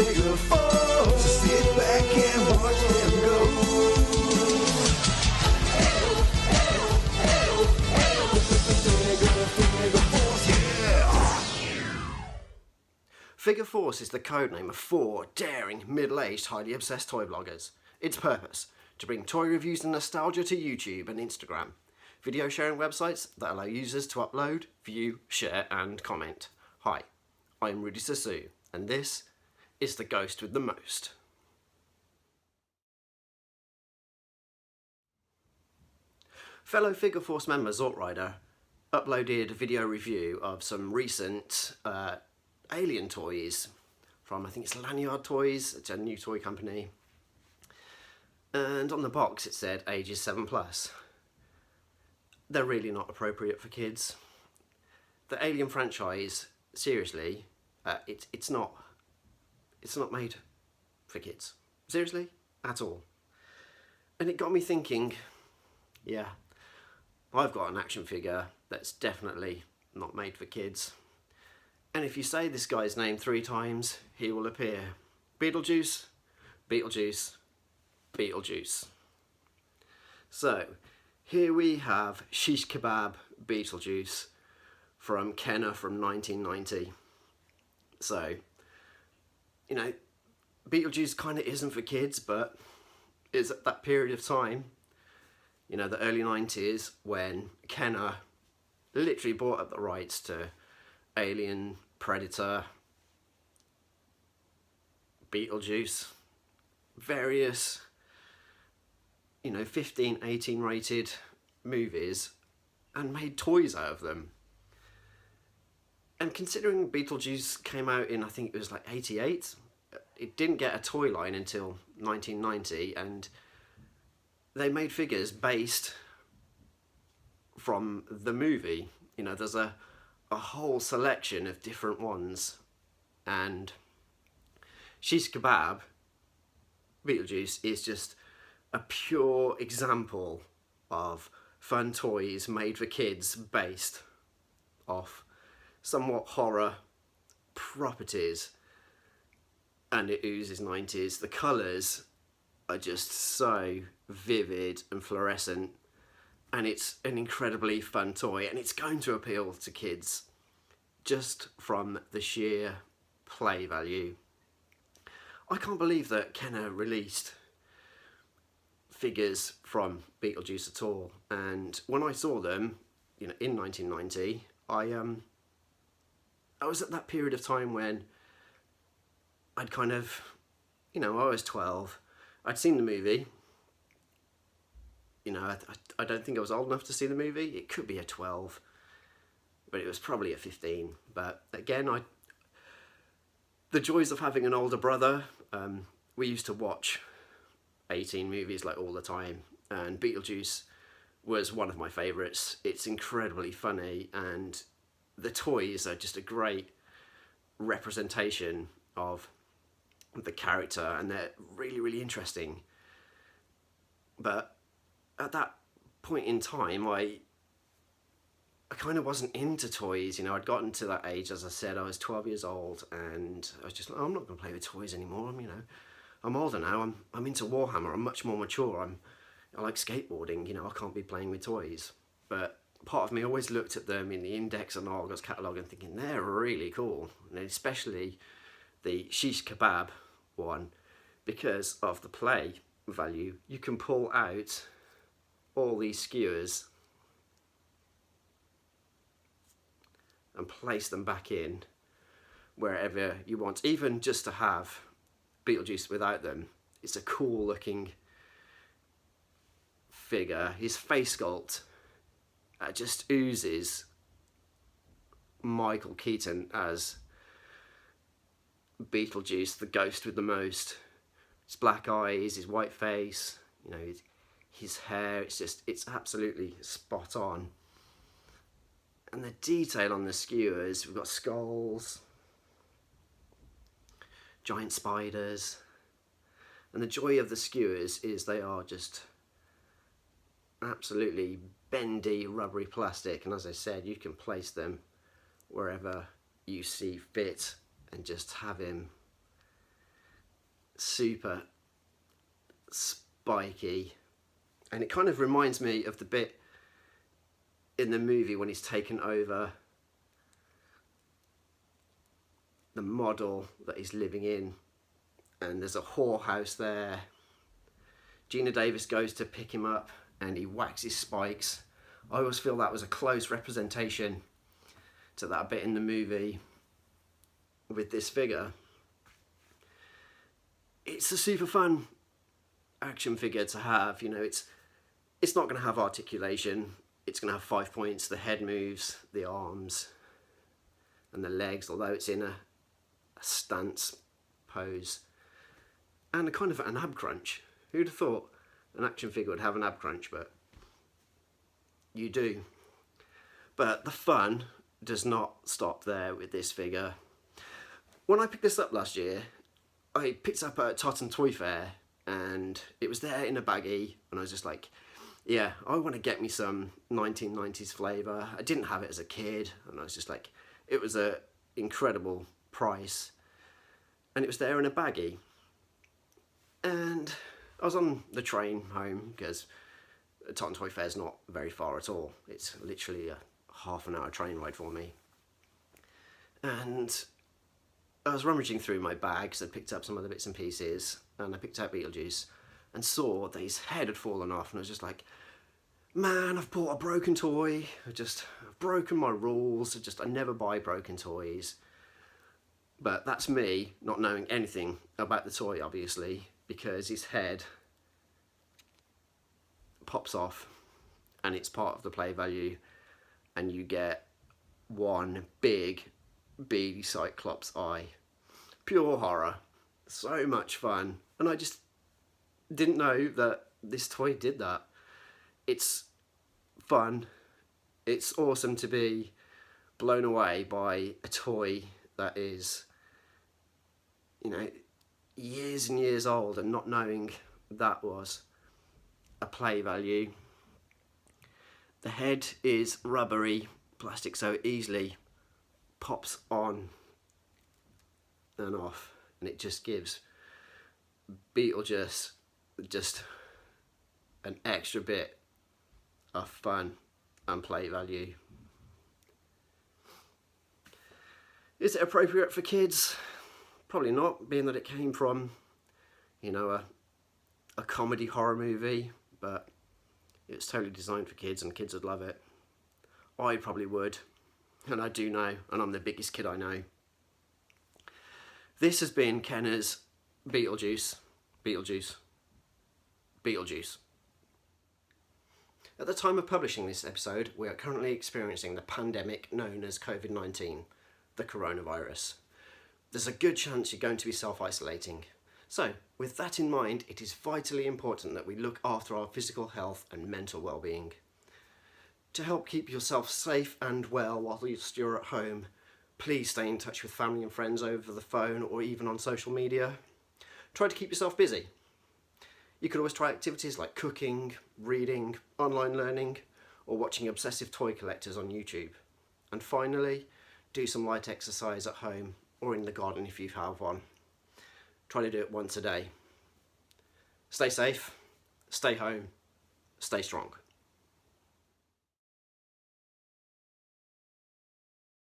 figure four. So sit back and watch them go. Figure Force is the codename of 4 daring, middle-aged, highly obsessed toy bloggers. Its purpose: to bring toy reviews and nostalgia to YouTube and Instagram, video sharing websites that allow users to upload, view, share and comment. Hi, I'm Rudy Zissou, and this is the ghost with the most. Fellow Figure Force member Xortrider uploaded a video review of some recent Alien toys from, I think it's Lanyard Toys. It's a new toy company, and on the box it said ages 7+. They're really not appropriate for kids. The Alien franchise, seriously, it's not made for kids, seriously, at all. And it got me thinking, yeah, I've got an action figure that's definitely not made for kids. And if you say this guy's name 3 times, he will appear. Beetlejuice, Beetlejuice, Beetlejuice. So, here we have Shish Kebab Beetlejuice from Kenner from 1990. So, you know, Beetlejuice kind of isn't for kids, but it's at that period of time, you know, the early 90s, when Kenner literally bought up the rights to Alien, Predator, Beetlejuice, various, you know, 15, 18 rated movies, and made toys out of them. And considering Beetlejuice came out in, I think it was like 88, it didn't get a toy line until 1990, and they made figures based from the movie. You know, there's a whole selection of different ones, and Shish Kebab Beetlejuice is just a pure example of fun toys made for kids based off somewhat horror properties, and it oozes 90s. The colours are just so vivid and fluorescent, and it's an incredibly fun toy, and it's going to appeal to kids just from the sheer play value. I can't believe that Kenner released figures from Beetlejuice at all, and when I saw them, you know, in 1990, I was at that period of time when I'd kind of, you know, I was 12, I'd seen the movie. You know, I don't think I was old enough to see the movie. It could be a 12, but it was probably a 15. But again, the joys of having an older brother, we used to watch 18 movies like all the time, and Beetlejuice was one of my favourites. It's incredibly funny, and the toys are just a great representation of the character, and they're really, really interesting. But at that point in time, I kind of wasn't into toys. You know, I'd gotten to that age, as I said, I was 12 years old, and I was just like, I'm not going to play with toys anymore. You know, I'm older now, I'm into Warhammer, I'm much more mature, I like skateboarding, you know, I can't be playing with toys. But part of me always looked at them in the Index and Argos catalogue and thinking, they're really cool, and especially the Shish Kebab one, because of the play value. You can pull out all these skewers and place them back in wherever you want, even just to have Beetlejuice without them. It's a cool looking figure. His face sculpt just oozes Michael Keaton as Beetlejuice, the ghost with the most. His black eyes, his white face, you know, his hair, it's absolutely spot on. And the detail on the skewers, we've got skulls, giant spiders, and the joy of the skewers is they are just absolutely bendy, rubbery plastic, and as I said, you can place them wherever you see fit and just have him super spiky, and it kind of reminds me of the bit in the movie when he's taken over the model that he's living in, and there's a whorehouse there. Gina Davis goes to pick him up and he whacks his spikes. I always feel that was a close representation to that bit in the movie with this figure. It's a super fun action figure to have. You know, it's not going to have articulation. It's going to have 5 points. The head moves, the arms and the legs, although it's in a stance pose, and a kind of an ab crunch. Who'd have thought an action figure would have an ab crunch, but you do. But the fun does not stop there with this figure. When I picked this up last year, I picked it up at Totton Toy Fair, and it was there in a baggie, and I was just like, yeah, I want to get me some 1990s flavour. I didn't have it as a kid, and I was just like, it was a incredible price, and it was there in a baggie. And I was on the train home, because Totton Toy Fair's not very far at all. It's literally a half-an-hour train ride for me. And I was rummaging through my bags. I picked up some other bits and pieces, and I picked out Beetlejuice and saw that his head had fallen off, and I was just like, man, I've bought a broken toy. I've broken my rules. I never buy broken toys. But that's me not knowing anything about the toy, obviously, because his head pops off and it's part of the play value, and you get one big beady Cyclops eye. Pure horror. So much fun. And I just didn't know that this toy did that. It's fun. It's awesome to be blown away by a toy that is, you know, years and years old, and not knowing that was a play value. The head is rubbery plastic, so it easily pops on and off, and it just gives Beetlejuice just an extra bit of fun and play value. Is it appropriate for kids? Probably not, being that it came from, you know, a comedy horror movie, but it's totally designed for kids, and kids would love it. I probably would, and I do know, and I'm the biggest kid I know. This has been Kenner's Beetlejuice. At the time of publishing this episode, we are currently experiencing the pandemic known as COVID-19, the coronavirus. There's a good chance you're going to be self-isolating. So, with that in mind, it is vitally important that we look after our physical health and mental well-being. To help keep yourself safe and well whilst you're at home, please stay in touch with family and friends over the phone or even on social media. Try to keep yourself busy. You could always try activities like cooking, reading, online learning, or watching obsessive toy collectors on YouTube. And finally, do some light exercise at home or in the garden if you have one. Try to do it once a day. Stay safe, stay home, stay strong.